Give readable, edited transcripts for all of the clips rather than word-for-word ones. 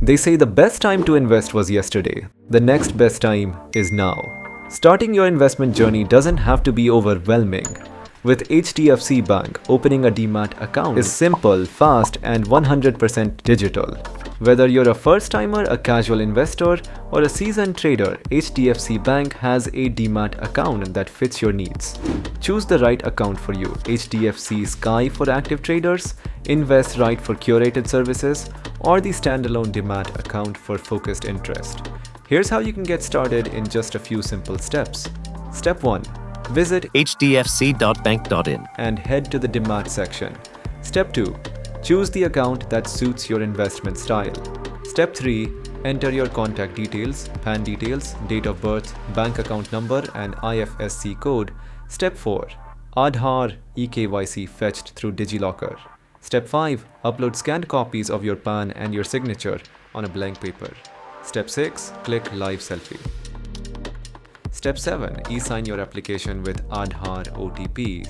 They say the best time to invest was yesterday. The next best time is now. Starting your investment journey doesn't have to be overwhelming. With HDFC Bank, opening a Demat account is simple, fast, and 100% digital. Whether you're a first-timer, a casual investor, or a seasoned trader, HDFC Bank has a Demat account that fits your needs. Choose the right account for you. HDFC Sky for active traders, Invest Right for curated services, or the standalone Demat account for focused interest. Here's how you can get started in just a few simple steps. Step 1. Visit hdfc.bank.in and head to the Demat section. Step 2. Choose the account that suits your investment style. Step 3. Enter your contact details, PAN details, date of birth, bank account number, and IFSC code. Step 4. Aadhaar eKYC fetched through Digilocker. Step 5. Upload scanned copies of your PAN and your signature on a blank paper. Step 6. Click Live Selfie. Step 7. E-sign your application with Aadhaar OTP.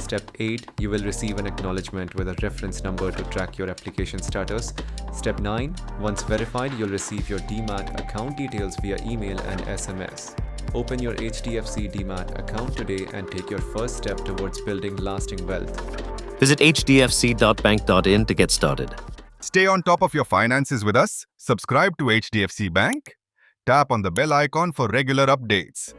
Step 8. You will receive an acknowledgement with a reference number to track your application status. Step 9. Once verified, you'll receive your Demat account details via email and SMS. Open your HDFC Demat account today and take your first step towards building lasting wealth. Visit hdfc.bank.in to get started. Stay on top of your finances with us. Subscribe to HDFC Bank. Tap on the bell icon for regular updates.